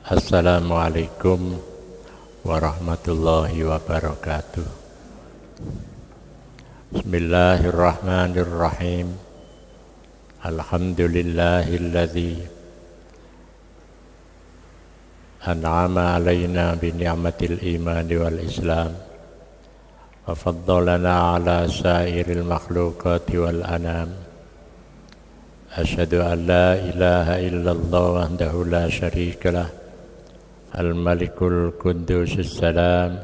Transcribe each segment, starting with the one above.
Assalamualaikum warahmatullahi wabarakatuh. Bismillahirrahmanirrahim. Alhamdulillahilladzi an'ama alaina bi ni'matil imani wal islam wa faddalana ala sairil makhluqati wal anam. Asyhadu an la ilaha illallah wahdahu la syarika lah al-malikul qudusus salam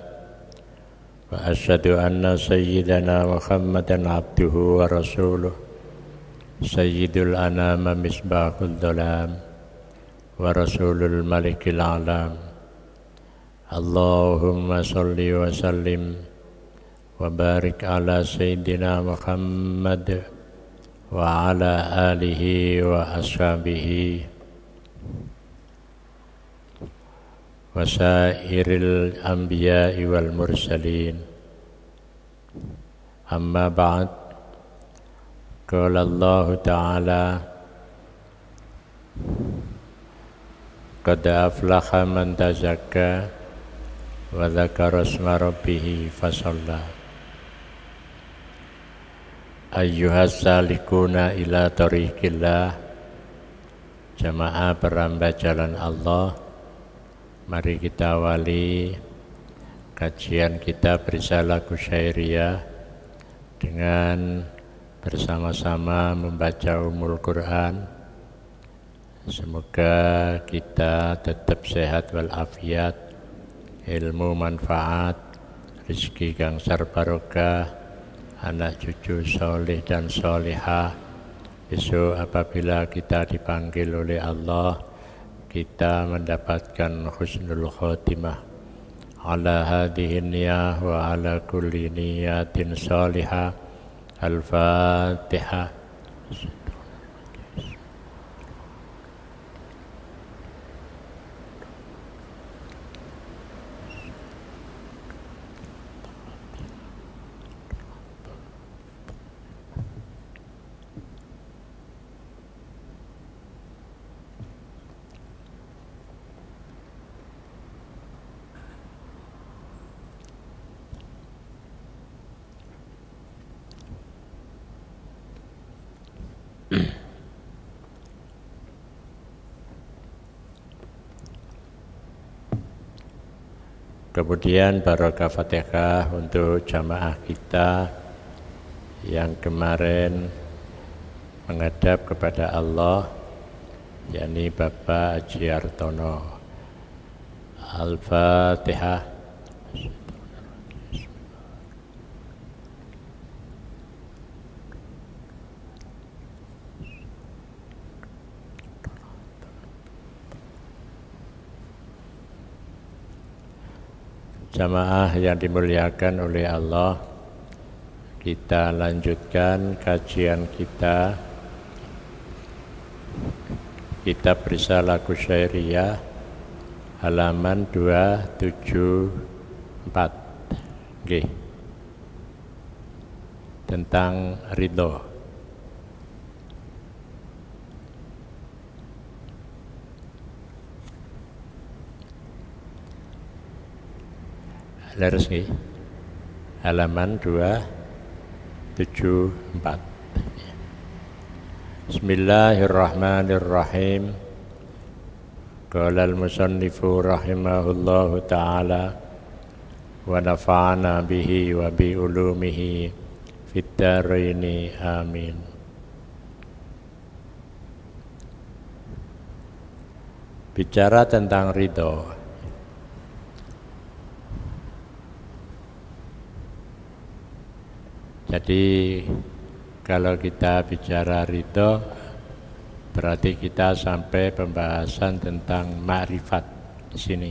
wa asyhadu anna sayyidana Muhammadan abduhu wa rasuluh sayyidul anama misbahul dhalam wa rasulul malikil alam. Allahumma salli wa sallim wa barik ala sayyidina Muhammad wa ala alihi wa ashabihi wa sairil anbiya'i wal mursalin. Amma ba'd. Qala Allah ta'ala qad aflaha man tazakka wa dzakara isma rabbih fasalla. Ayyuhas salikuna ila tariqillah, jamaah peramba jalan Allah, mari kita awali kajian kitab Risalah Qusyairiyah dengan bersama-sama membaca Ummul Quran. Semoga kita tetap sehat walafiat, ilmu manfaat, rezeki kang sar barokah, anak cucu soleh dan solehah. Besok apabila kita dipanggil oleh Allah, kita mendapatkan husnul khotimah. Ala hadhihi niyah wa ala kulli niyatin solihah. Al-Fatihah. Kemudian barokah Fatihah untuk jamaah kita yang kemarin menghadap kepada Allah, yakni Bapak Haji Hartono. Al-Fatihah. Jamaah yang dimuliakan oleh Allah, kita lanjutkan kajian kita kitab Risalah Qusyairiyah halaman 274 tentang ridho. Leres nggih, halaman 274. Bismillahirrahmanirrahim. Qala al-musannifu rahimahullahu ta'ala wa nafa'ana bihi wa bi ulumihi fid dharaini amin. Bicara tentang ridho. Jadi kalau kita bicara ridho, berarti kita sampai pembahasan tentang ma'rifat di sini.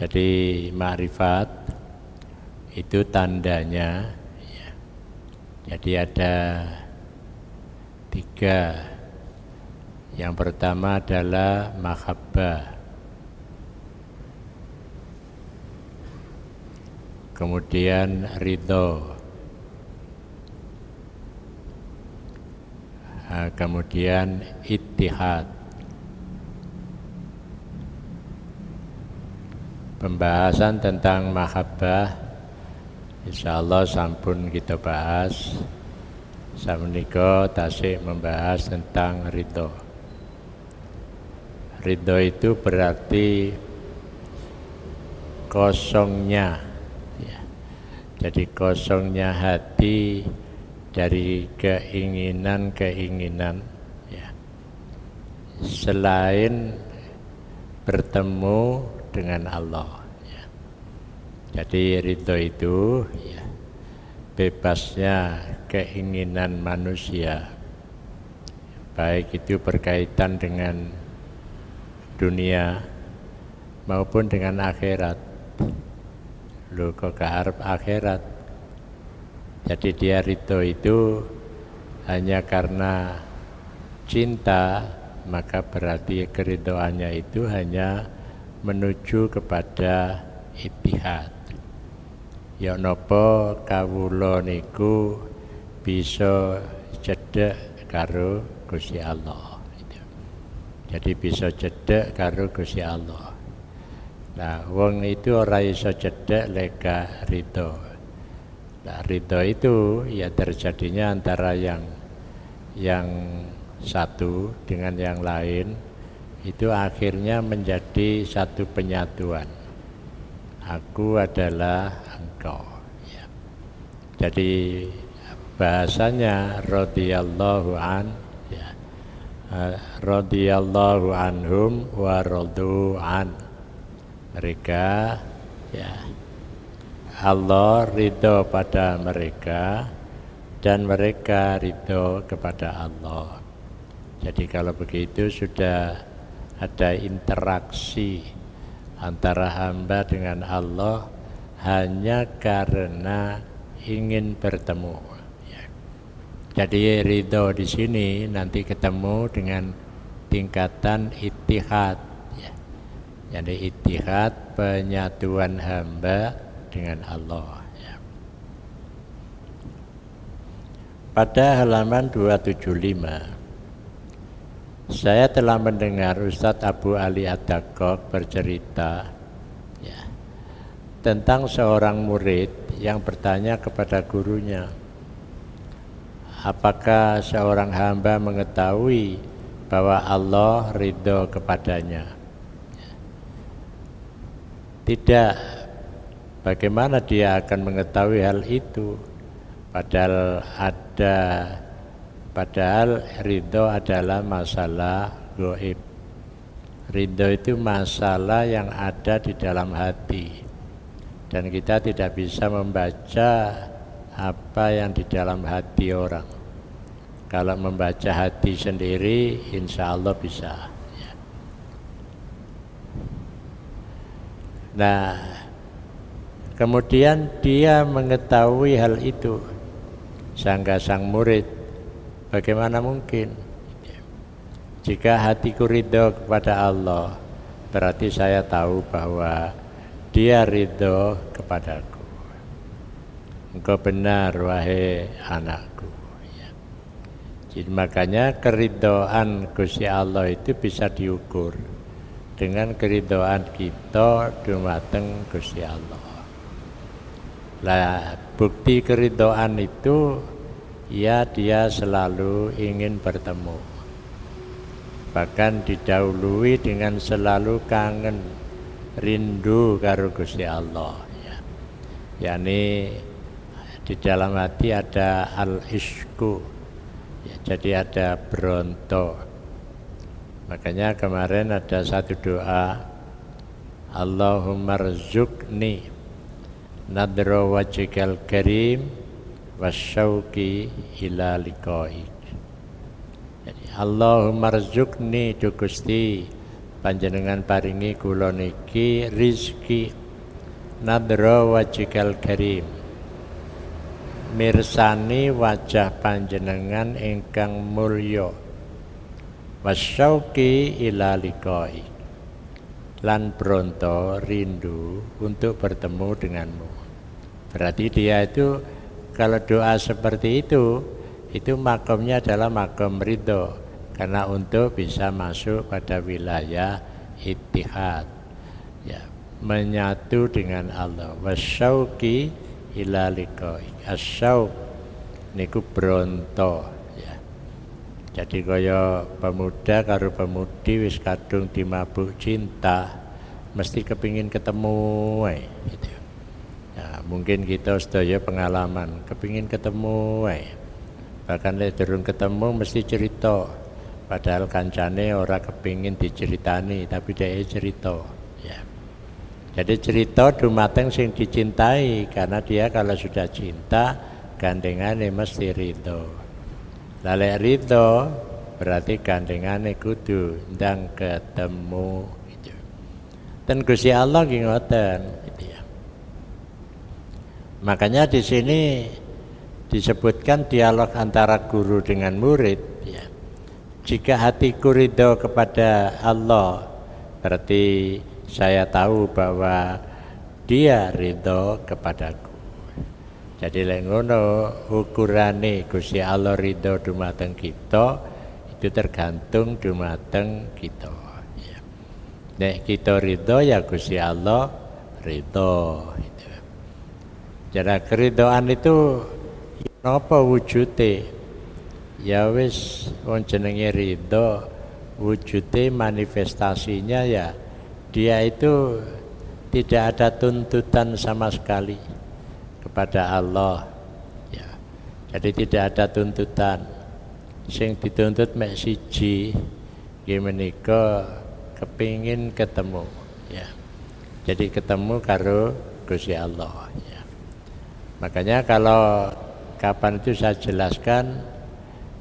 Jadi ma'rifat itu tandanya, ya. Jadi ada 3. Yang pertama adalah mahabbah. Kemudian ridho, kemudian ittihad. Pembahasan tentang mahabbah insyaallah sampun kita bahas. Samenika tasik membahas tentang ridho. Ridho itu berarti kosongnya, ya. Jadi kosongnya hati dari keinginan-keinginan, ya. Selain bertemu dengan Allah, ya. Jadi ridho itu, ya, bebasnya keinginan manusia, baik itu berkaitan dengan dunia maupun dengan akhirat. Lu kok keharap akhirat? Jadi dia ridho itu hanya karena cinta, maka berarti keridhoannya itu hanya menuju kepada ittihad. Ya napa kawula niku bisa cedhek karo Gusti Allah. Jadi bisa cedhek karo Gusti Allah. Nah, wong itu ora iso cedhek leka ridho. Nah, ridho itu ya terjadinya antara yang satu dengan yang lain, itu akhirnya menjadi satu penyatuan. Aku adalah engkau, ya. Jadi bahasanya radhiyallahu an, ya. Radhiyallahu anhum wa radu an. Mereka, ya, Allah ridho pada mereka dan mereka ridho kepada Allah. Jadi kalau begitu sudah ada interaksi antara hamba dengan Allah hanya karena ingin bertemu, ya. Jadi ridho di sini nanti ketemu dengan tingkatan ittihad, ya. Jadi ittihad penyatuan hamba dengan Allah, ya. Pada halaman 275 saya telah mendengar Ustadz Abu Ali Ad-Daqqaq bercerita, ya, tentang seorang murid yang bertanya kepada gurunya, apakah seorang hamba mengetahui bahwa Allah ridho kepadanya? Tidak. Bagaimana dia akan mengetahui hal itu? Padahal ridho adalah masalah gaib. Ridho itu masalah yang ada di dalam hati, dan kita tidak bisa membaca apa yang di dalam hati orang. Kalau membaca hati sendiri, insya Allah bisa, ya. Nah, kemudian dia mengetahui hal itu, sang murid. Bagaimana mungkin? Jika hatiku ridho kepada Allah, berarti saya tahu bahwa dia ridho kepadaku. Engkau benar wahai anakku, ya. Jadi makanya keridhoan Gusti Allah itu bisa diukur dengan keridhoan kita dumateng Gusti Allah. Lah, bukti keridhoan itu ya dia selalu ingin bertemu, bahkan didahului dengan selalu kangen, rindu karo Gusti Allah, ya. Yani di dalam hati ada al-ishku, ya, jadi ada bronto. Makanya kemarin ada satu doa, Allahumma rzuqni nadra wajhikal karim wasyauqi ila liqa'ik. Jadi Allahumma rzuqni du Gusti panjenengan paringi kula niki rizki nadra wajhikal karim, mirsani wajah panjenengan ingkang mulya, wasyauqi ila liqa'ik, lan bronto rindu untuk bertemu denganmu. Berarti dia itu kalau doa seperti itu makomnya adalah makom ridho, karena untuk bisa masuk pada wilayah ittihad, ya. menyatu dengan Allah. Wasyauqi ila liqa'i. Asyauq niku bronto ya. Jadi kaya pemuda karo pemudi wis kadung dimabuk cinta, mesti kepingin ketemu gitu. Ya, mungkin kita sedaya pengalaman kepingin ketemu bahkan lek durung ketemu mesti cerita, padahal kancane ora kepingin diceritani tapi dia cerita ya. Jadi cerita dumateng sing dicintai, karena dia kalau sudah cinta gandengane mesti ridho. Lalek ridho berarti gandengane kudu ndang ketemu gitu. Dan Gusti Allah nggih ngoten gitu ya. Makanya di sini disebutkan dialog antara guru dengan murid ya. Jika hatiku ridho kepada Allah, berarti saya tahu bahwa dia ridho kepadaku. Jadi lek ngono ukurane Gusti Allah ridho dumateng kita, itu tergantung dumateng kita ya. Nek kita ridho ya Gusti Allah ridho gitu. Jadi keridhaan itu napa wujude? Ya wis wong jenenge ridho, wujude manifestasinya ya dia itu tidak ada tuntutan sama sekali kepada Allah ya. Jadi tidak ada tuntutan. Sing dituntut mek siji nggih menika kepingin ketemu ya. Jadi ketemu karo Gusti Allah ya. Makanya kalau kapan itu saya jelaskan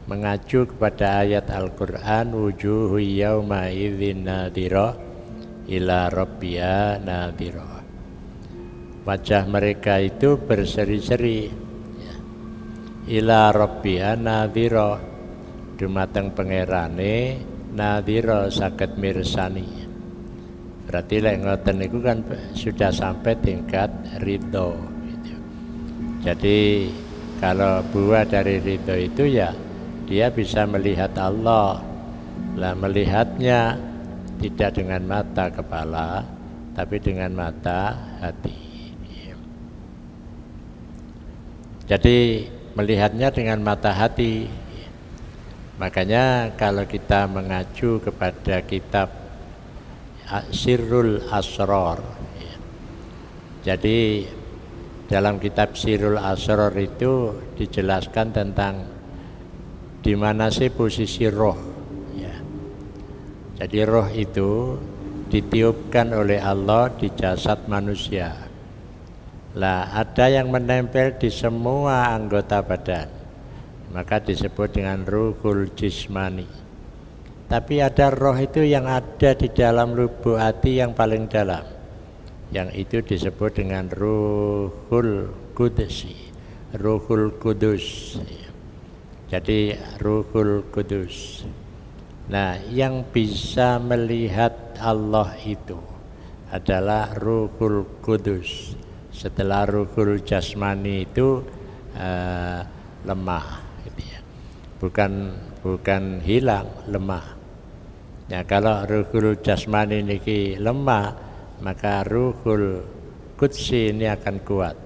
mengacu kepada ayat Al-Qur'an, wujuhu yauma idzin nadhira ila rabbiha nadhira. Wajah mereka itu berseri-seri ya. Ila rabbiha nadhira, dumateng pangerane nadhira saged mirsani. Berarti lek ngoten niku kan sudah sampai tingkat ridho gitu. Jadi kalau buah dari ridho itu ya dia bisa melihat Allah. Lah melihatnya tidak dengan mata kepala, tapi dengan mata hati. Jadi melihatnya dengan mata hati. Makanya kalau kita mengacu kepada kitab Sirrul Asrar, jadi dalam kitab Sirrul Asrar itu dijelaskan tentang di mana sih posisi roh. Jadi roh itu ditiupkan oleh Allah di jasad manusia. Lah ada yang menempel di semua anggota badan, maka disebut dengan ruhul jismani. Tapi ada roh itu yang ada di dalam lubuk hati yang paling dalam, yang itu disebut dengan ruhul kudusi, ruhul kudus. Jadi ruhul kudus. Nah, yang bisa melihat Allah itu adalah Ruhul Kudus. Setelah Ruhul Jasmani itu lemah, gitu ya. Bukan hilang, lemah. Ya, kalau Ruhul Jasmani ini lemah, maka Ruhul Qudsi ini akan kuat.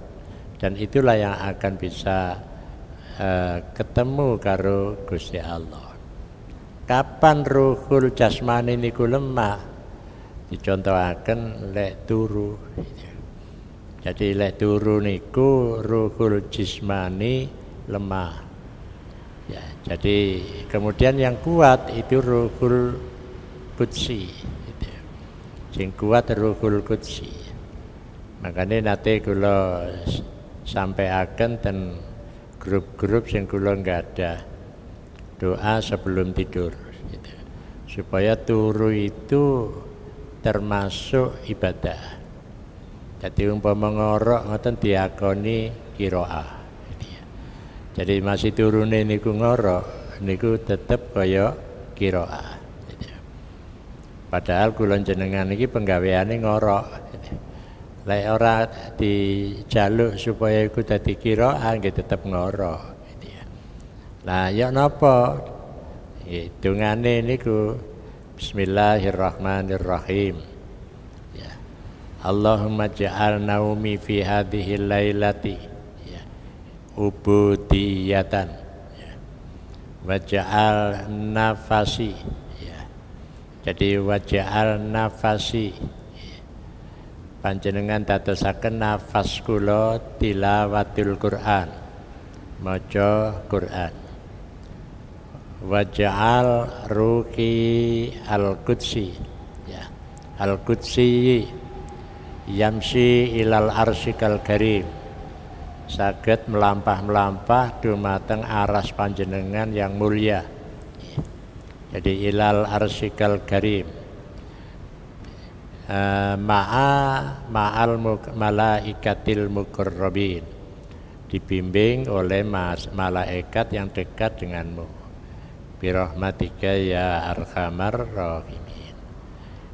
Dan itulah yang akan bisa ketemu karo Gusti Allah. Kapan ruhul jasmani niku lemah? Dicontohaken lek turu. Jadi lek turu niku ruhul jismani lemah. Ya, jadi kemudian yang kuat itu ruhul qudsi. Gitu. Sing kuat ruhul qudsi. Makanya nate kula sampaiaken ten grup-grup sing kula nggada doa sebelum tidur gitu. Supaya turu itu termasuk ibadah. Jadi umpama ngorok ngoten diakoni qiraah gitu ya. Jadi masih turune niku ngorok niku tetep kaya qiraah gitu ya. Padahal kula jenengan iki penggaweane ngorok gitu. Lek ora dijaluk supaya iku dadi qiraah nggih tetep ngorok. Nah, ya napa? Hitungane niku Bismillahirrahmanirrahim. Ya. Allahumma ja'al naumi fi hadhihi lailati ya, ubudiyatan ya. Wa ja'al nafasi ya. Jadi wa ja'al nafasi ya. Panjenengan dadosaken nafas kula tilawatul Quran, maca Quran. Wa ja'al ruhi al-qudsi ya. Al-qudsi yamsi ilal arsyikal karim, saged melampah-melampah dumateng aras panjenengan yang mulia. Jadi ilal arsyikal karim ma'al malaikatil muqarrabin, dibimbing oleh malaikat yang dekat denganmu. Birahmatika ya arhamar rahimin.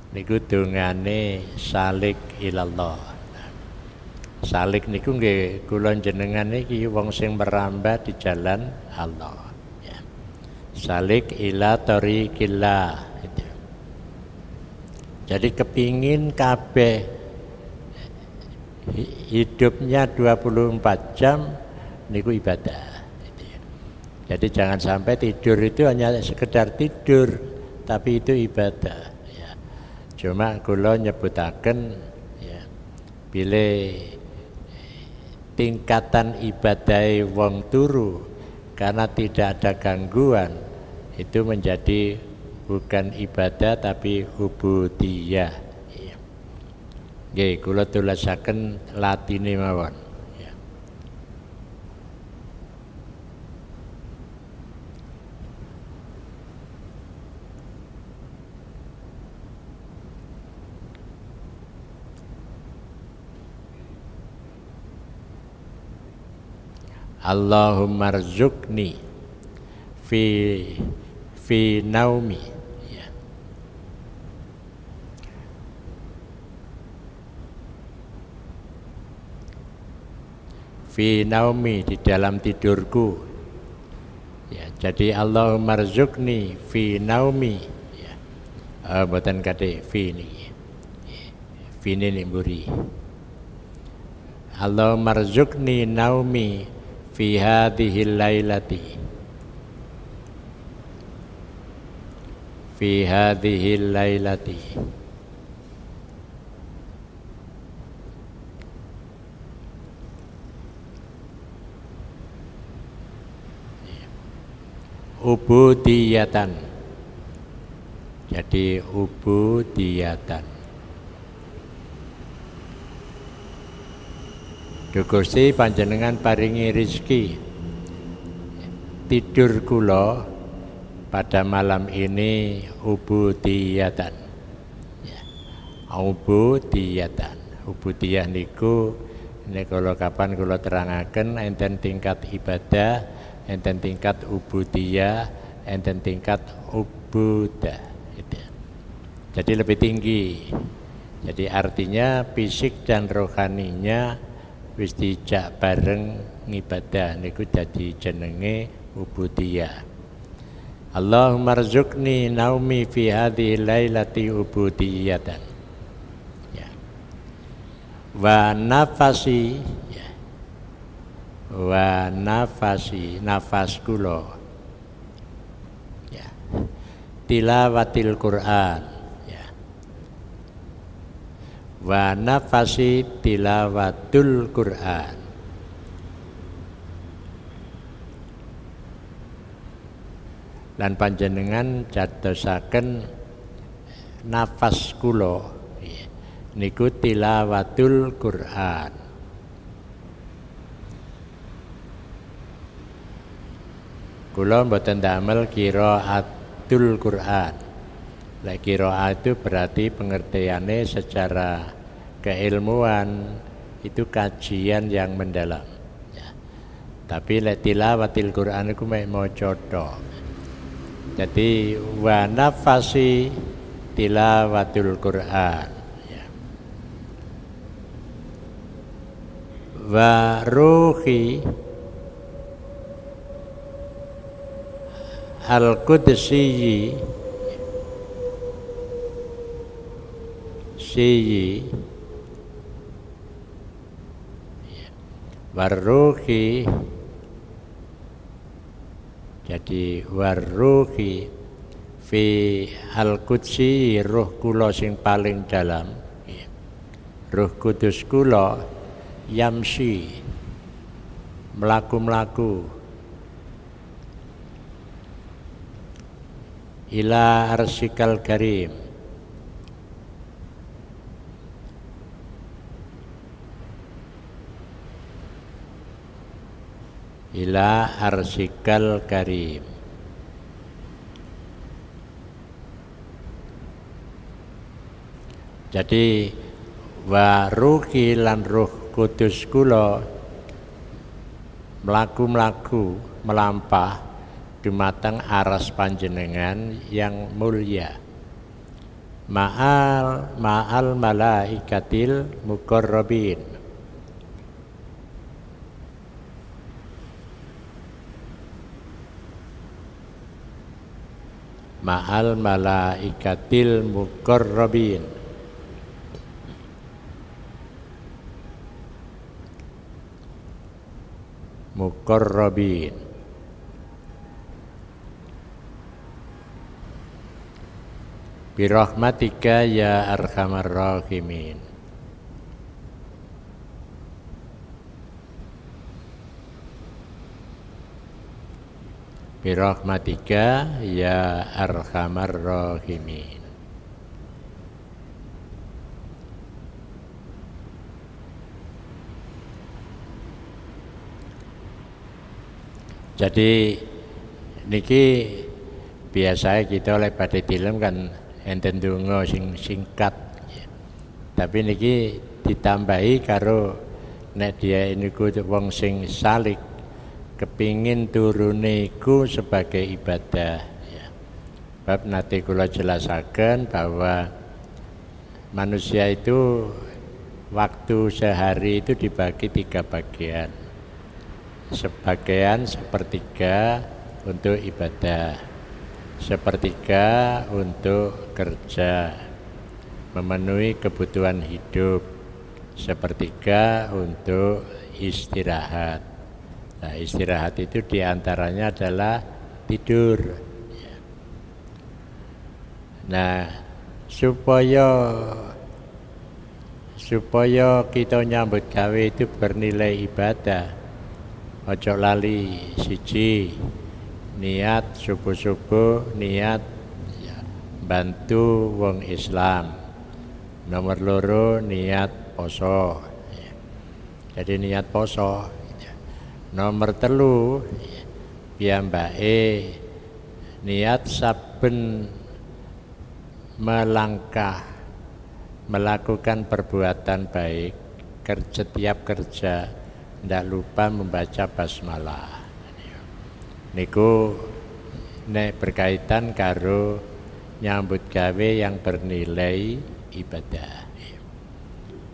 Niku dongane salik ilallah. Salik niku nggih kula jenengan niki wong sing merambah di jalan Allah ya. Salik ila tariqillah itu. Jadi kepingin kabeh hidupnya 24 jam niku ibadah gitu ya. Jadi jangan sampai tidur itu hanya sekedar tidur, tapi itu ibadah. Cuma kula nyebutaken ya, bilih tingkatan ibadah wong turu karena tidak ada gangguan, itu menjadi bukan ibadah tapi ubudiyah ya. Nggih kula tulasaken latine mawon ya. Allahumma rzuqni fi naumi ya. Fi naumi di dalam tidurku ya. Jadi Allahumma rzuqni fi naumi ya. Mboten kate fi niki. Fi ini mburi. Allahumma rzuqni naumi fi hadhihi lailati fi hadhihi lailati ubudiyatan. Jadi ubudiyatan. Duh Gusti panjenengan paringi rezeki tidur kula pada malam ini ubudiyatan ya. Ubudiyatan. Ubudiyah niku ini kalau kapan kula terangaken enten tingkat ibadah, enten tingkat ubudiyah, enten tingkat ubudah gitu. Jadi lebih tinggi. Jadi artinya fisik dan rohaninya wis dijak bareng ngibadah niku dadi jenenge ubudiyah. Allahumma rzuqni naumi fi hadhihi lailati ubudiyatan ya. Wa nafasi ya. Wa nafasi nafas kula ya. Tilawatil Quran ya. Wa nafasi tilawatul Quran. Lan panjenengan jadosaken nafas kula niku tilawatul Quran. Kula mboten damel qiraatul Quran. Lek qiraat itu berarti pengertiannya secara keilmuan itu kajian yang mendalam ya. Tapi lek tilawatil Quran iku mek maca tok. Jadi wa nafasi tilawatul Quran ya. Wa ruhi al-qudsi siyi Warruhi, jadi warruhi fi al-qudsi, ruh kula sing paling dalam, ruh kudus kula yamsi, melaku-melaku ila arsikal karim, ila arsikal karim. Jadi wa ruhi lan ruh kudus kula melaku-melaku melampah dumateng aras panjenengan yang mulia, ma'al malaikatil muqarrabin, ma'al malaikatil muqarrabin, muqarrabin. Birahmatika ya arhamar rahimin. Birahmatika ya arhamar rahimin. Jadi niki biasanya kita oleh pada film kan enten donga sing singkat, tapi niki ditambahi karo nek dia niku wong sing salik kepingin turune iku sebagai ibadah, ya. Bab nate kula jelasaken bahwa manusia itu waktu sehari itu dibagi 3 bagian. Sebagian sepertiga untuk ibadah, sepertiga untuk kerja, memenuhi kebutuhan hidup, sepertiga untuk istirahat. Nah, istirahat itu diantaranya adalah tidur. Nah, supaya kita nyambut gawe itu bernilai ibadah, ojo lali siji niat subuh-subuh niat bantu wong Islam, nomor loro niat poso, jadi niat poso, nomor telu piyambake niat saben melangkah melakukan perbuatan baik, setiap kerja ndak lupa membaca basmalah. Niku nek berkaitan karo nyambut gawe yang bernilai ibadah.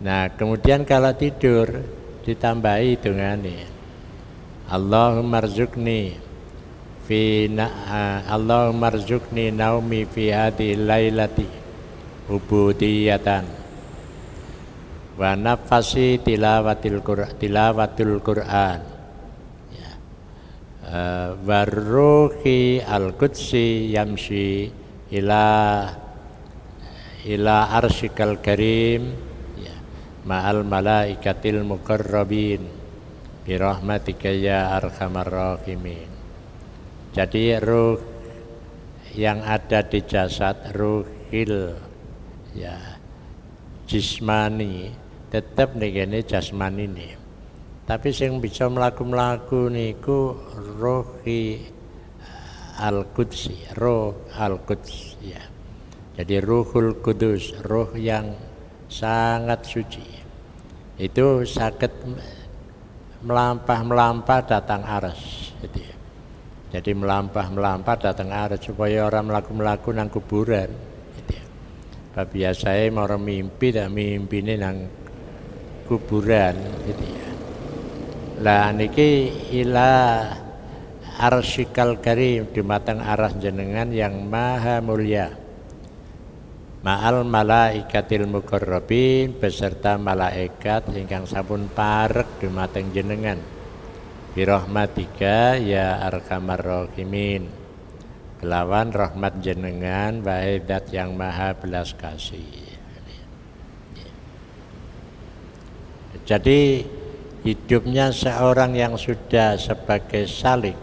Nah, kemudian kalau tidur ditambahi dungane. Allahumma rzuqni naumi fi hadhihi lailati ubudiyatan wa nafasi tilawatul Qur'an warruhi al-qudsi yamshi ila arsyikal karim ma'al malaikatil muqarrabin birahmatika ya arhamar rahimin. Jadi ruh yang ada di jasad, ruhil ya jismani tetap nih jasmani nih. Tapi sing bisa melaku niku ruhi al-qudsi, ruh al-quds ya. Jadi ruhul kudus, ruh yang sangat suci. Itu sakit melampah datang aras gitu ya. Jadi melampah datang aras supaya orang melaku nang kuburan gitu ya. Biasanya mau mimpi dan mimpine nang kuburan gitu ya. Lah niki ila arsyikal karim, dumateng aras jenengan yang maha mulia, ma'al malaikatil muqarrabin beserta malaikat ingkang sampun parek dumateng jenengan birahmatika ya arhamar rahimin kelawan rahmat jenengan wahai zat yang maha belas kasih. Jadi hidupnya seorang yang sudah sebagai salik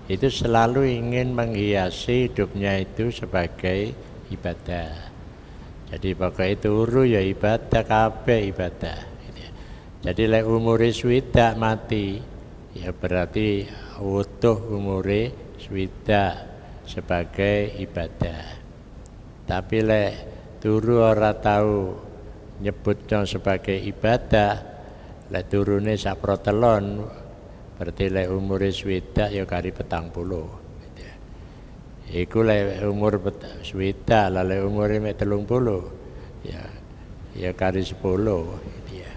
itu selalu ingin menghiasi hidupnya itu sebagai ibadah. Jadi pakai turu ya ibadah, kabeh ibadah. Jadi lek umure swidak mati ya berarti utuh umure swidak sebagai ibadah. Tapi lek turu ora tahu nyebutnya sebagai ibadah, lek turune sak protelon berarti lek umure swidak ya kari 40. Iku lek umur swidak, lek umure mek 30 ya kari 10 gitu ya.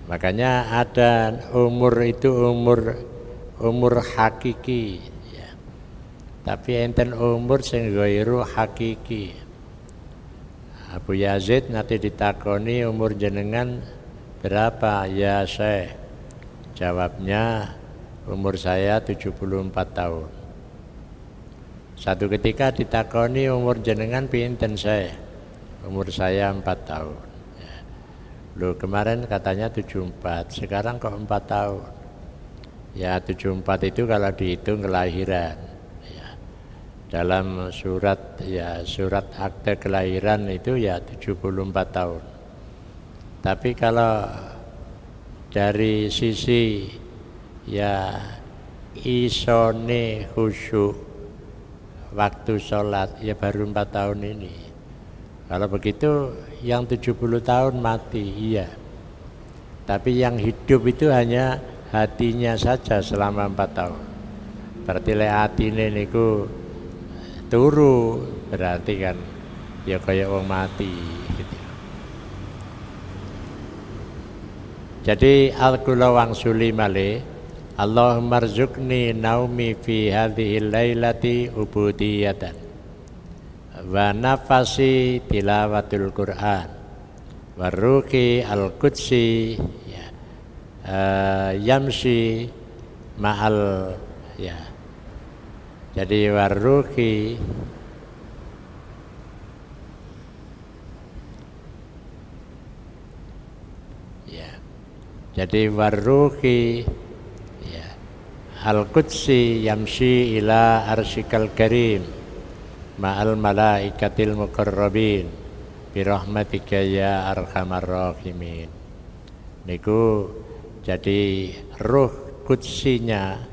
Makanya ada umur itu umur hakiki ya. Tapi enten umur sing ghairu hakiki. Abu Yazid nanti ditakoni umur jenengan berapa? Ya Syekh. Jawabnya umur saya 74 tahun. Satu ketika ditakoni umur jenengan pinten Syekh? Umur saya 4 tahun. Ya. Loh kemarin katanya 74, sekarang kok 4 tahun? Ya 74 itu kalau dihitung kelahiran. Dalam surat akte kelahiran itu ya 74 tahun. Tapi kalau dari sisi ya isone khusyuk waktu sholat ya baru 4 tahun ini. Kalau begitu yang 70 tahun mati, iya. Tapi yang hidup itu hanya hatinya saja selama 4 tahun. Berarti le atine niku turu berarti kan ya kayak wong mati gitu. Jadi al-kula wangsuli malih Allahumma rzuqni naumi fi hadhihi lailati ubudiyatan wa nafasi tilawatul Qur'an wa ruhi al-qudsi ya, yamsi ma'al ya. Jadi waruhi ya. Jadi waruhi ya. Al-Qudsi yamshi ila arsyikal karim ma'al malaikatil muqarrabin birahmatika ya arhamar rahimin. Niku jadi ruh qudsinya.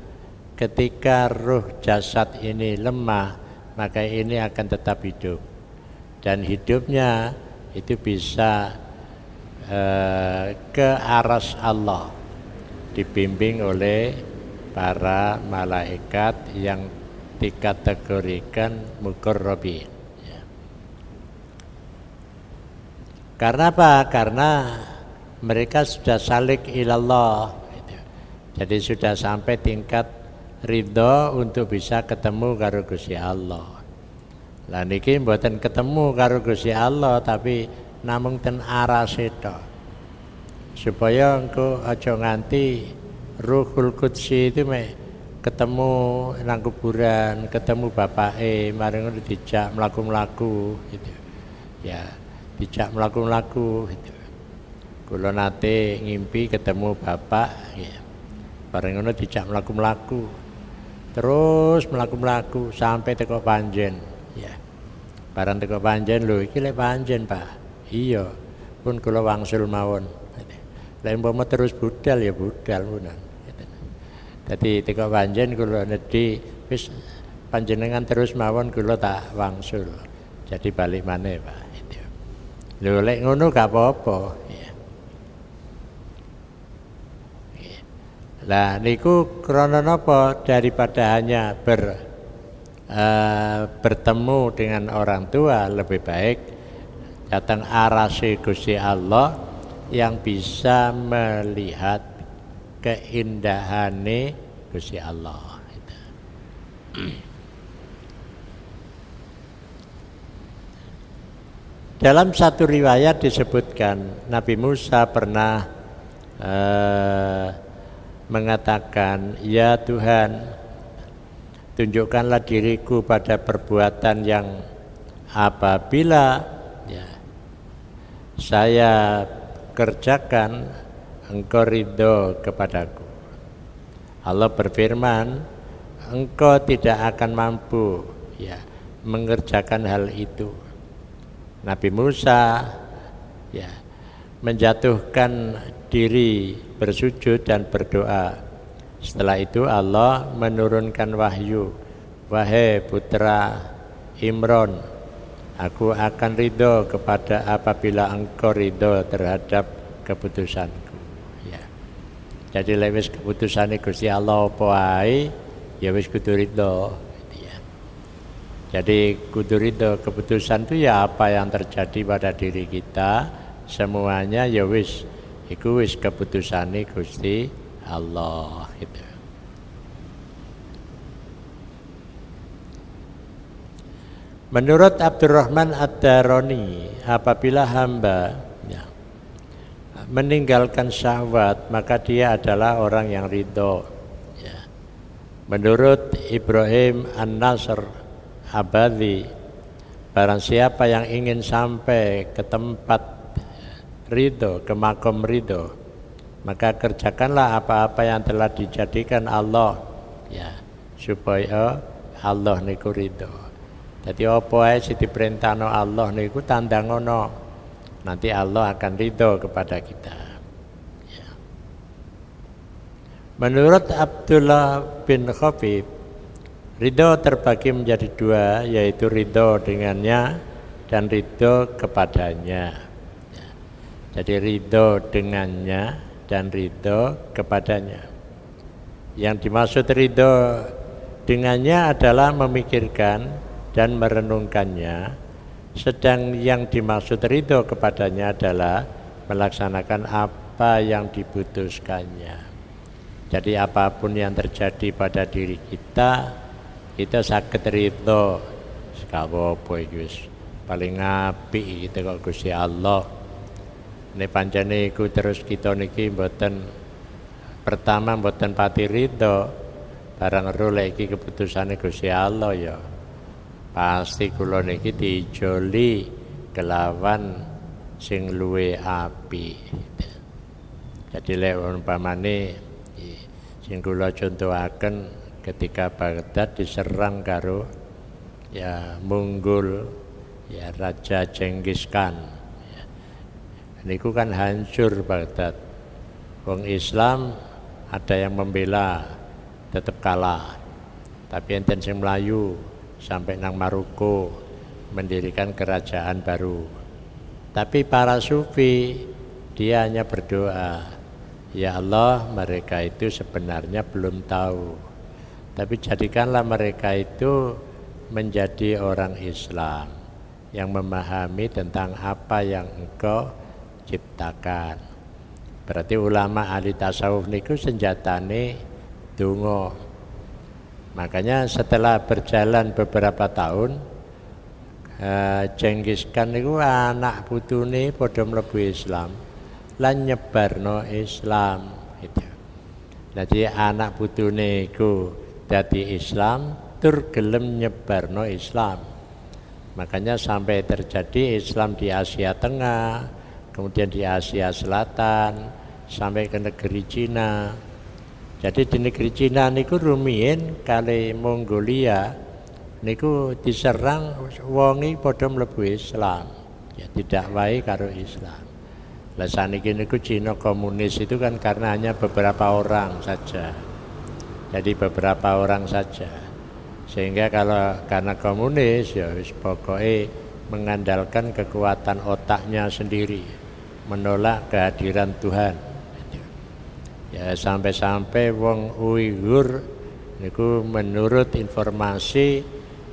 Ketika ruh jasad ini lemah, maka ini akan tetap hidup. Dan hidupnya itu bisa ke aras Allah, dibimbing oleh para malaikat yang dikategorikan muqarrabin. Ya. Karena apa? Karena mereka sudah salik ilallah. Gitu. Jadi sudah sampai tingkat ridho untuk bisa ketemu karo Gusti Allah. Lah niki mboten ketemu karo Gusti Allah tapi namung ten arase tok. Supaya engko aja nganti Ruhul Qudsi itu ketemu nang kuburan, ketemu bapake, mari ngono dijak mlaku-mlaku gitu. Ya, dijak mlaku-mlaku gitu. Kula nate ngimpi ketemu bapak ya. Bareng ngono dijak mlaku-mlaku. Terus mlaku-mlaku sampai teko Panjen ya. Barang teko Panjen lho iki lek Panjen Pak. Iya, pun kula wangsul mawon. Lek umpama terus budal ya budal punan. Dadi teko Panjen kula nedhi wis panjenengan terus mawon kula tak wangsul. Jadi balik maneh Pak. Lho lek ngono gak apa-apa ya. Lah niku krana napa daripada hanya bertemu dengan orang tua lebih baik datang arase Gusti Allah yang bisa melihat keindahane Gusti Allah. Dalam satu riwayat disebutkan Nabi Musa pernah mengatakan, ya Tuhan, tunjukkanlah diriku pada perbuatan yang apabila saya kerjakan engkau ridho kepadaku. Allah berfirman, engkau tidak akan mampu mengerjakan hal itu. Nabi Musa menjatuhkan diri bersujud dan berdoa. Setelah itu Allah menurunkan wahyu, wahai putra Imron, aku akan ridho kepada apabila engkau ridho terhadap keputusanku. Jadi lewis keputusan Gusti Allah apa wae ya wis kudu ridho. Jadi kudu ridho keputusan itu ya apa yang terjadi pada diri kita, semuanya ya wis iku wis keputusane Gusti Allah gitu. Menurut Abdurrahman Ad-Darani, apabila hamba meninggalkan syahwat maka dia adalah orang yang ridho. Menurut Ibrahim An-Nasr Abadi, barang siapa yang ingin sampai ke tempat ridho, ke makom ridho, maka kerjakanlah apa-apa yang telah dijadikan Allah supaya Allah niku ridho. Jadi apa ae sing diperintahno Allah niku tandangono, nanti Allah akan ridho kepada kita. Menurut Abdullah bin Khafif, ridho terbagi menjadi dua, yaitu ridho dengannya dan ridho kepadanya. Jadi ridho dengannya dan ridho kepadanya. Yang dimaksud ridho dengannya adalah memikirkan dan merenungkannya, sedang yang dimaksud ridho kepadanya adalah melaksanakan apa yang diputuskannya. Jadi apapun yang terjadi pada diri kita saged ridho. Sekawopo iki wis paling apik gitu kok Gusti Allah. Nek pancene iku terus kita niki mboten pertama mboten pati ridho, barang rule iki keputusane Gusti Allah ya. Pasti kula niki dijoli kelawan sing luwe apik. Jadi lek umpamane sing kula contohaken ketika Baghdad diserang karo Monggol Raja Genghis Khan. Niku kan hancur Baghdad. Wong Islam ada yang membela tetap kalah. Tapi enten sing melayu sampai nang Maroko mendirikan kerajaan baru. Tapi para sufi dia hanya berdoa, ya Allah, mereka itu sebenarnya belum tahu, tapi jadikanlah mereka itu menjadi orang Islam yang memahami tentang apa yang engkau ciptakan. Berarti ulama ahli tasawuf niku senjatane donga. Makanya setelah berjalan beberapa tahun, Genghis Khan niku anak putune padha mlebu Islam lan nyebarno Islam gitu. Jadi anak putune iku dadi Islam tur gelem nyebarno Islam. Makanya sampai terjadi Islam di Asia Tengah, kemudian di Asia Selatan, sampai ke negeri Cina. Jadi di negeri Cina niku rumiyin kali Mongolia niku diserang wongi padha mlebu Islam. Ya tidak wae karo Islam. Lah saniki niku Cina komunis itu kan karena hanya beberapa orang saja. Jadi beberapa orang saja. Sehingga kalau karena komunis ya wis pokoke mengandalkan kekuatan otaknya sendiri, menolak kehadiran Tuhan. Ya sampai-sampai wong Uighur niku menurut informasi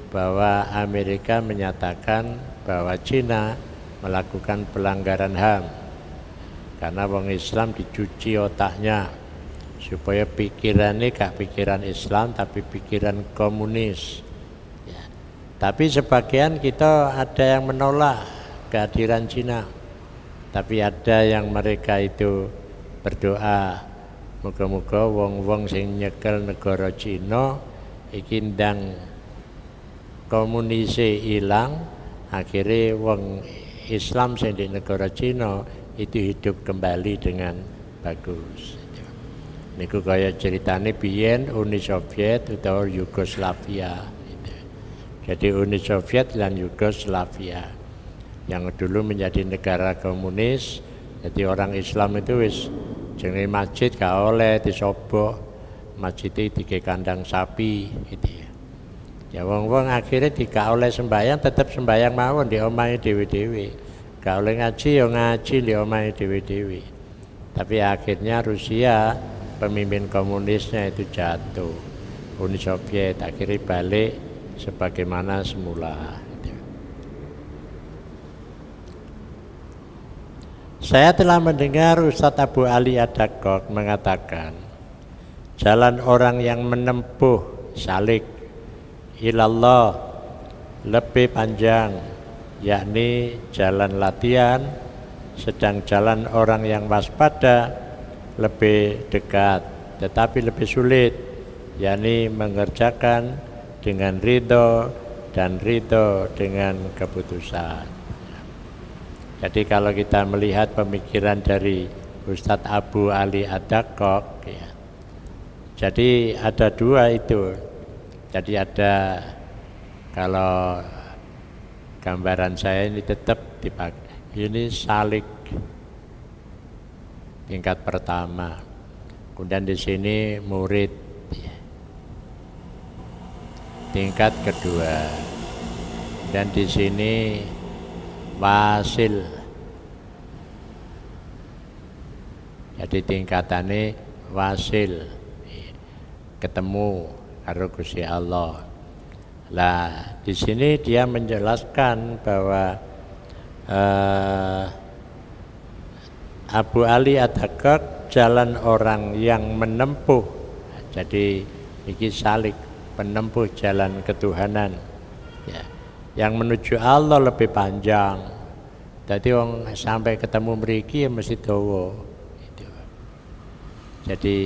bahwa Amerika menyatakan bahwa Cina melakukan pelanggaran HAM karena wong Islam dicuci otaknya supaya pikirannya gak pikiran Islam tapi pikiran komunis ya. Tapi sebagian kita ada yang menolak kehadiran Cina. Tapi ada yang mereka itu berdoa, muga-muga wong-wong sing nyekel negara Cina iki ndang komunise ilang, akhirnya wong Islam sing di negara Cina itu hidup kembali dengan bagus. Niku kaya ceritane biyen Uni Soviet utawa Yugoslavia. Jadi Uni Soviet dan Yugoslavia yang dulu menjadi negara komunis, jadi orang Islam itu wis jenenge masjid gak oleh disobok, masjid itu di kandang sapi gitu ya. Ya wong-wong akhirnya gak oleh sembahyang, tetap sembahyang mawon di omahe dhewe-dhewe. Gak oleh ngaji ya ngaji di omahe dhewe-dhewe. Tapi akhirnya Rusia pemimpin komunisnya itu jatuh. Uni Soviet akhirnya balik sebagaimana semula. Saya telah mendengar Ustadz Abu Ali Ad-Daqqaq mengatakan, jalan orang yang menempuh salik ilallah lebih panjang, yakni jalan latihan, sedang jalan orang yang waspada lebih dekat, tetapi lebih sulit, yakni mengerjakan dengan ridho dan ridho dengan keputusan. Jadi kalau kita melihat pemikiran dari Ustadz Abu Ali Ad-Daqqaq ya, jadi ada dua itu. Jadi ada, kalau gambaran saya ini tetap dipakai, ini salik tingkat pertama, kemudian di sini murid ya, tingkat kedua, dan di sini wasil. Jadi tingkatannya wasil, ketemu karo Gusti Allah. Lah di sini dia menjelaskan bahwa Abu Ali Ad-Daqqaq jalan orang yang menempuh. Jadi iki salik penempuh jalan ketuhanan. Ya. Yang menuju Allah lebih panjang. Jadi orang sampai ketemu mriki ya mesti dawa. Gitu. Jadi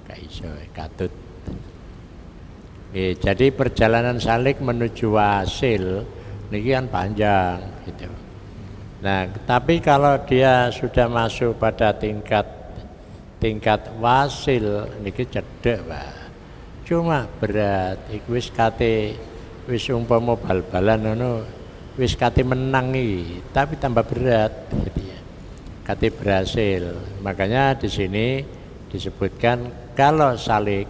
gak iso katut. Jadi perjalanan salik menuju wasil niki kan panjang gitu. Nah, tapi kalau dia sudah masuk pada tingkat wasil niki cedek, Pak. Cuma berat, iku wis kate wis umpama bal-balan ngono, wis kate menang iki, tapi tambah berat gitu ya. Kate berhasil. Makanya di sini disebutkan kalau salik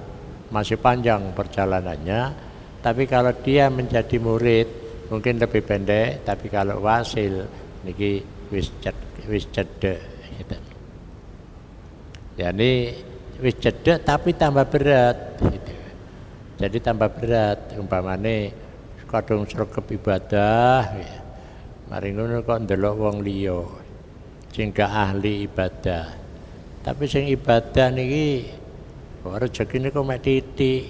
masih panjang perjalanannya, tapi kalau dia menjadi murid mungkin lebih pendek, tapi kalau wasil niki wis cedek gitu. Ya ini wis cedek tapi tambah berat gitu. Jadi tambah berat umpamane kadung sregep ibadah ya. Mari ngono kok ndelok wong liya sing gak ahli ibadah. Tapi sing ibadah niki kok rezekine kok mek titik.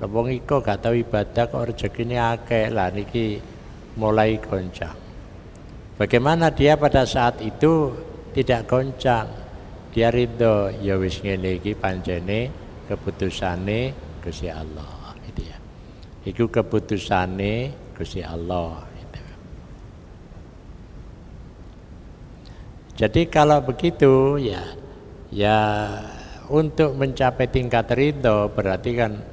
Lah wong iko gak tau ibadah kok rezekine akeh. Lah niki mulai goncang. Bagaimana dia pada saat itu tidak goncang, dia ridho, ya wis ngene iki pancene keputusane Gusti Allah, gitu ya. Iku keputusane Gusti Allah, gitu. Jadi kalau begitu ya untuk mencapai tingkat ridho berarti kan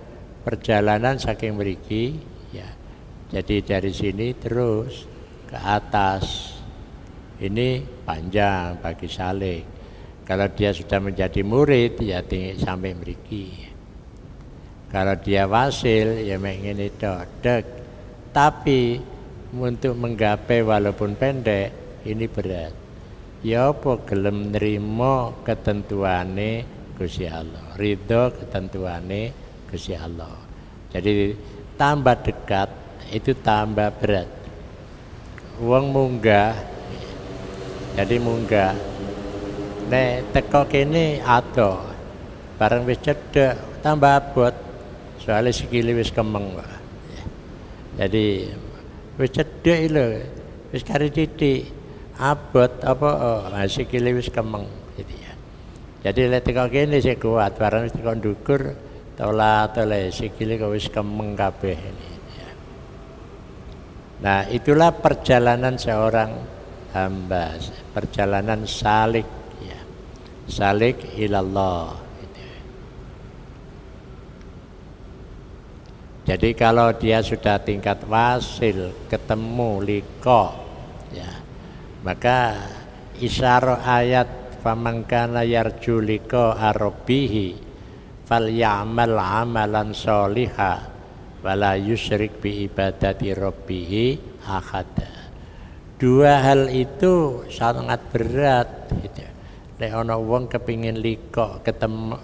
perjalanan saking mriki ya. Jadi dari sini terus ke atas. Ini panjang bagi salik. Kalau dia sudah menjadi murid ya sampai mriki. Kalau dia wasil ya mek ngene dek. Tapi untuk menggapai walaupun pendek ini berat. Ya apa gelem nrimo ketentuane Gusti Allah. Ridho ketentuane Gusti Allah. Jadi tambah dekat itu tambah berat. Wong munggah jadi munggah nek teko kene ado bareng wis cedek tambah abot. Soalnya sikile wis kemeng. Jadi wis cedek lho, wis kari titik abot apa sikile wis kemeng gitu ya. Jadi lek teko kene sik kuat, bareng wis teko ndukur tole sikile kok wis kemeng kabeh ini ya. Nah, itulah perjalanan seorang hamba, perjalanan salik ya. Salik ilallah. Jadi kalau dia sudah tingkat wasil, ketemu liko, ya, maka isyarah ayat faman kana yarju liko arabihi falyamal amalan sholiha wala yusyrik bi ibadati rabbihi ahada. Dua hal itu sangat berat gitu. Nek ana wong kepingin liko ketemu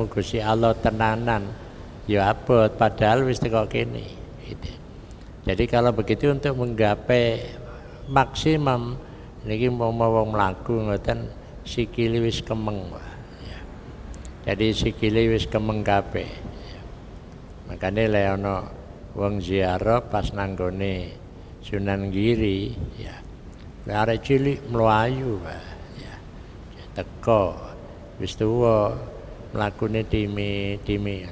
Gusti Allah tenanan, ya abot padahal wis teko kene gitu. Jadi kalau begitu untuk menggapai maksimum niki mau wong mlaku ngoten sikile wis kemeng ya. Jadi sikile wis kemeng kabeh ya. Makane lek ana wong ziarah pas nanggone Sunan Giri ya. Lek arek cilik mlayu ya. Teko wis tuwa mlakune timi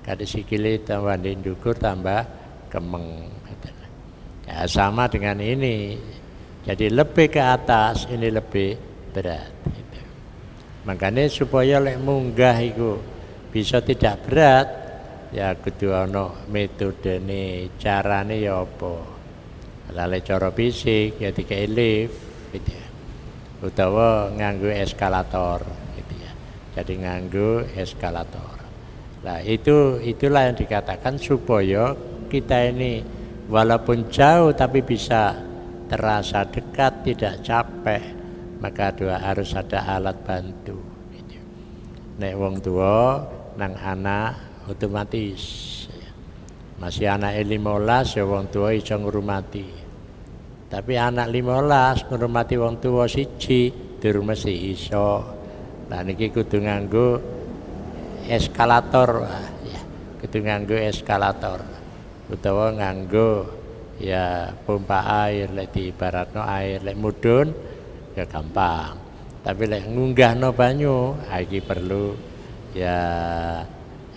kada sikile tambah ndukur tambah kemeng. Ya, sama dengan ini. Jadi lebih ke atas, ini lebih berat. Gitu. Makanya supaya lek munggah itu bisa tidak berat, ya kudu ana metodene, carane ya apa. Lale cara fisik ya dikei lift gitu ya. Utawa nganggo eskalator gitu ya. Jadi nganggo eskalator. Nah itulah yang dikatakan supaya kita ini walaupun jauh tapi bisa terasa dekat, tidak capek, maka harus ada alat bantu. Gitu. Nek wong tua nang anak otomatis masih anak 15 ya wong tua iso ngurmati. Tapi anak 15 ngurmati wong tua siji durung mesti iso. Lah niki kudu nganggo eskalator ya, kudu nganggo eskalator utawa nganggo ya pompa air. Lek diibaratno air lek mudhun ya gampang, tapi lek ngunggahno banyu iki perlu ya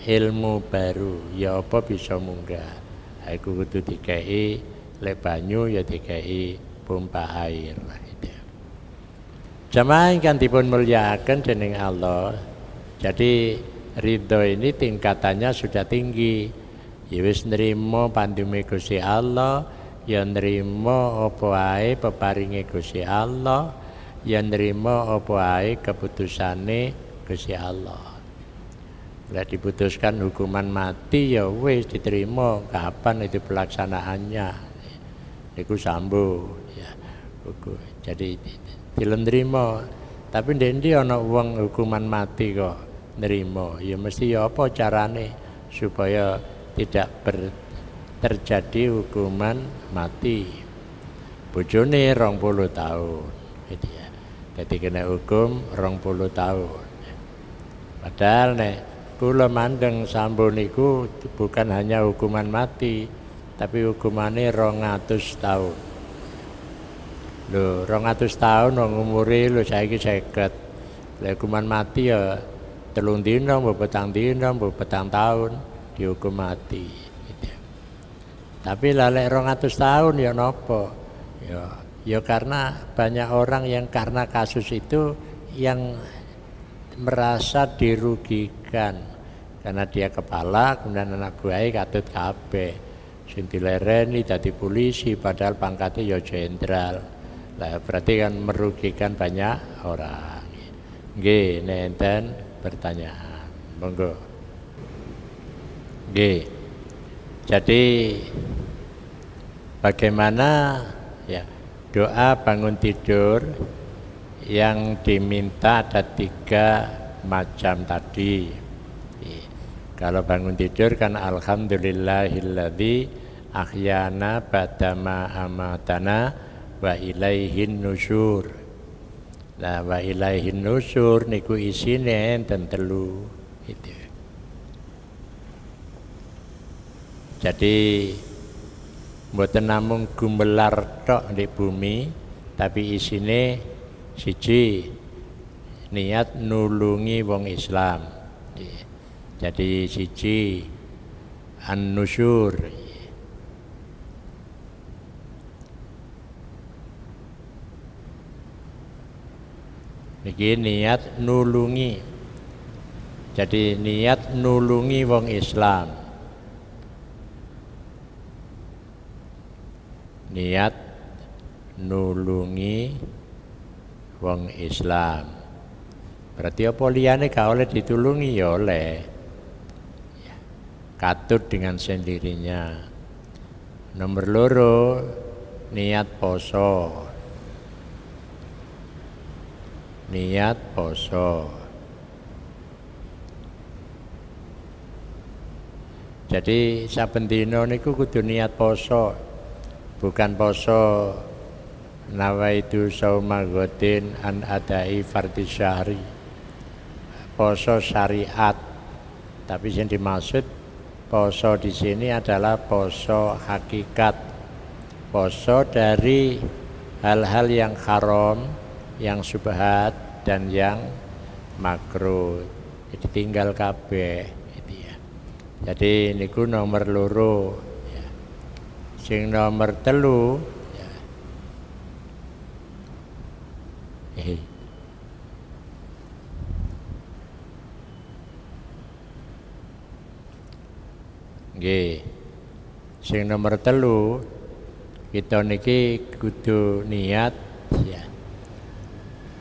ilmu baru ya apa bisa munggah. Iku kudu dikei lek banyu ya dikei pompa air gitu. Jamaah ingkang dipun mulyakaken dening Allah. Jadi ridho ini tingkatannya sudah tinggi. Ya wis nrimo pandume Gusti Allah, ya nrimo apa ae peparinge Gusti Allah, ya nrimo apa ae keputusane Gusti Allah. Lek diputuskan hukuman mati ya wis diterima, kapan itu pelaksanaannya. Niku sambo ya. Jadi dilendrimo. Tapi ndendi ana wong hukuman mati kok nerimo, ya mesti ya apa carane supaya tidak terjadi hukuman mati. Bojone 20 tahun gitu ya. Jadi kena hukum 20 tahun. Padahal nek kula mandeng sambo niku bukan hanya hukuman mati, tapi hukumane 200 tahun. Lho, 200 tahun wong umure lho saiki 50. Lek hukuman mati ya 3 dina, 4 dina, 4 tahun dihukum mati gitu. Tapi lek 200 tahun ya napa? Ya karena banyak orang yang karena kasus itu yang merasa dirugikan karena dia kepala, kemudian anak buahnya katut kabeh. Sing dilereni dadi polisi padahal pangkatnya ya jenderal. Lah berarti kan merugikan banyak orang. Nggih, nenten pertanyaan. Monggo. Nggih. Jadi bagaimana ya doa bangun tidur yang diminta ada 3 macam tadi. Kalau bangun tidur kan alhamdulillahilladzi ahyana ba'dama amatana wa ilaihin nusyur. Nah, wa ilaihin nusur niku isine enten 3 itu. Jadi mboten namung gumelar tok di bumi, tapi isine siji niat nulungi wong Islam. Jadi siji an-nusyur. Niki niat nulungi. Jadi niat nulungi wong Islam. Niat nulungi wong Islam. Berarti apa liyane gak oleh ditulungi ya oleh. Katut dengan sendirinya. Nomor 2 niat poso. Niat poso. Jadi saben dina niku kudu niat poso. Bukan poso nawaitu sauma ghadin an adai fardhi syahri. Poso syariat. Tapi yang dimaksud poso di sini adalah poso hakikat. Poso dari hal-hal yang haram, yang subhat dan yang makruh. Jadi tinggal kabeh gitu ya. Jadi niku nomor 2 ya. Sing nomor 3 ya. Nggih. Sing nomor 3 kita niki kudu niat ya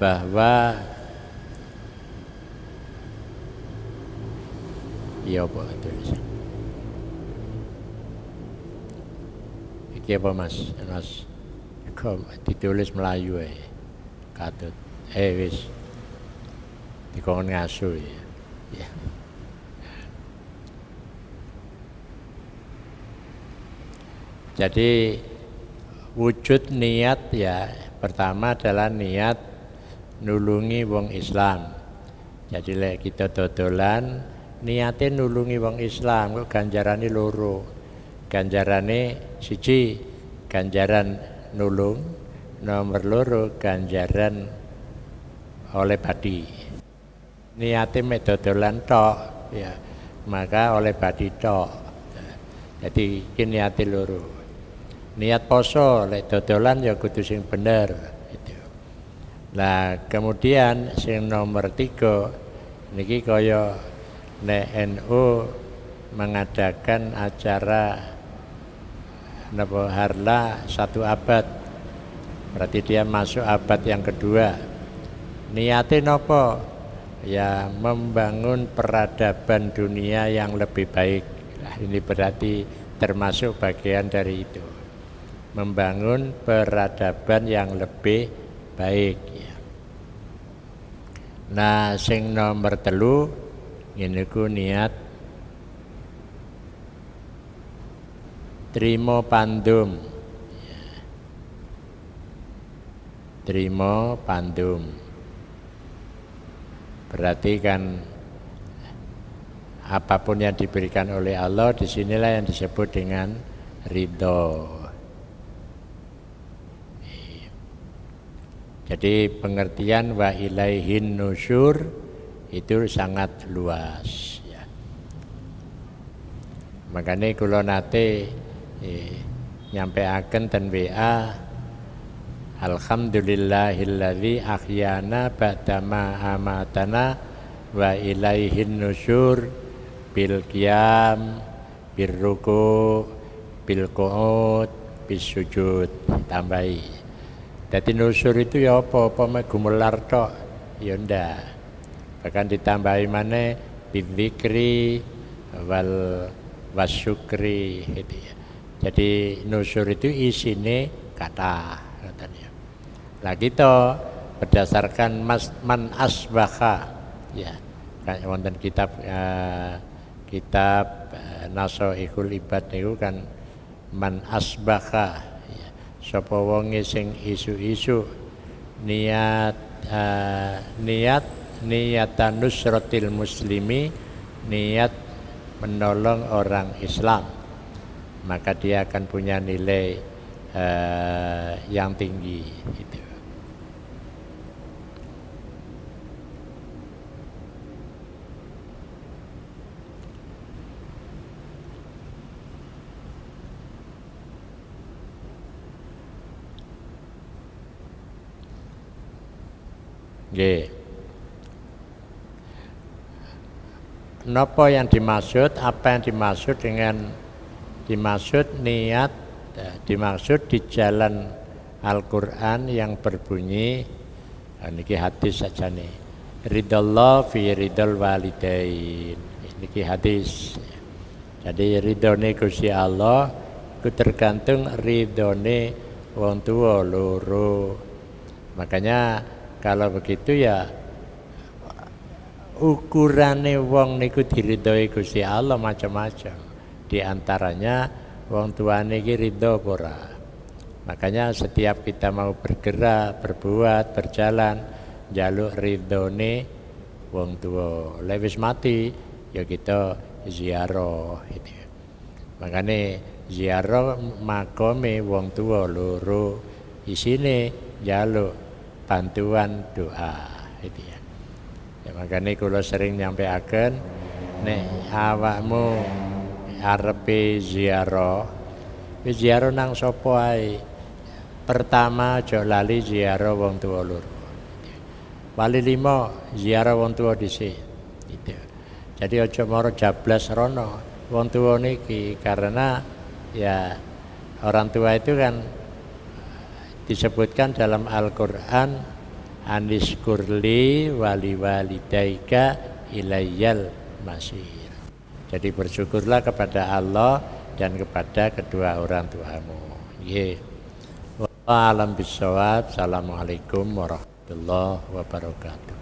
bahwa iya apa tulis. Iki apa Mas? Mas kok ditulis Melayu katut. Wis dikon ngaso ya. Jadi wujud niat ya pertama adalah niat nulungi wong Islam. Jadi lek kita dodolan niate nulungi wong Islam kok ganjarane 2. Ganjarane siji ganjaran nulung, nomor 2 ganjaran oleh badi. Niate mek dodolan tok ya, maka oleh badi tok. Jadi iki niate 2. Niat poso lek dodolan ya kudu sing bener itu. Nah, kemudian sing nomor 3 niki kaya nek NU mengadakan acara napa harla 1 abad. Berarti dia masuk abad yang kedua. Niate napa? Ya membangun peradaban dunia yang lebih baik. Nah, ini berarti termasuk bagian dari itu. Membangun peradaban yang lebih baik ya. Nah, sing nomor 3 niku niat trimo pandum ya. Trimo pandum berarti kan apapun yang diberikan oleh Allah disinilah yang disebut dengan ridho. Jadi pengertian wa ilaihin nusyur itu sangat luas ya. Makanya kula nate nyampeaken ten WA alhamdulillahilladzi ahyana ba'dama amatana wa ilaihin nusyur bil qiyam bir ruku bil qu'ud bis sujud tambahi. Dadi nusur itu ya apa mek gumelar tok ya ndak. Bahkan ditambahi maneh bidzikri wal wasyukri gitu ya. Jadi nusur itu isine kata katanya. Lah kita berdasarkan man asbaha ya. Kayak wonten kitab Nasoihul Ibad niku kan man asbaha. Sapa wonge sing isu-isu niat niatan nusratil muslimi, niat menolong orang Islam, maka dia akan punya nilai yang tinggi gitu. Nopo yang dimaksud, apa yang dimaksud dengan dimaksud niat, dimaksud di jalan Al-Quran yang berbunyi, niki hadis saja nih, ridallah fi ridal walidain, niki hadis. Jadi ridone Gusti Allah itu tergantung ridone wong tua loro. Makanya kalau begitu ya ukurane wong niku diridhoi Gusti Allah macam-macam. Di antaranya wong tuane iki ridho ora. Makanya setiap kita mau bergerak, berbuat, berjalan, njaluk ridhone wong tua. Lewis mati ya kita ziarah gitu. Makanya ziarah makome wong tua loro, isine njaluk bantuan doa itu ya. Ya makanya kula sering nyampaikan, nek awakmu arepe ziarah nang sapa ae. Pertama aja lali ziarah wong tuwa loro. Wali 5 ziarah wong tuwa dhisik. Gitu. Jadi aja maro jablas rono wong tuwa niki, karena ya orang tua itu kan disebutkan dalam Al-Quran, aniskurli wali walidaika ilayyal masir. Jadi bersyukurlah kepada Allah dan kepada kedua orang tuamu. Wallahu a'lam bishawab. Assalamualaikum warahmatullahi wabarakatuh.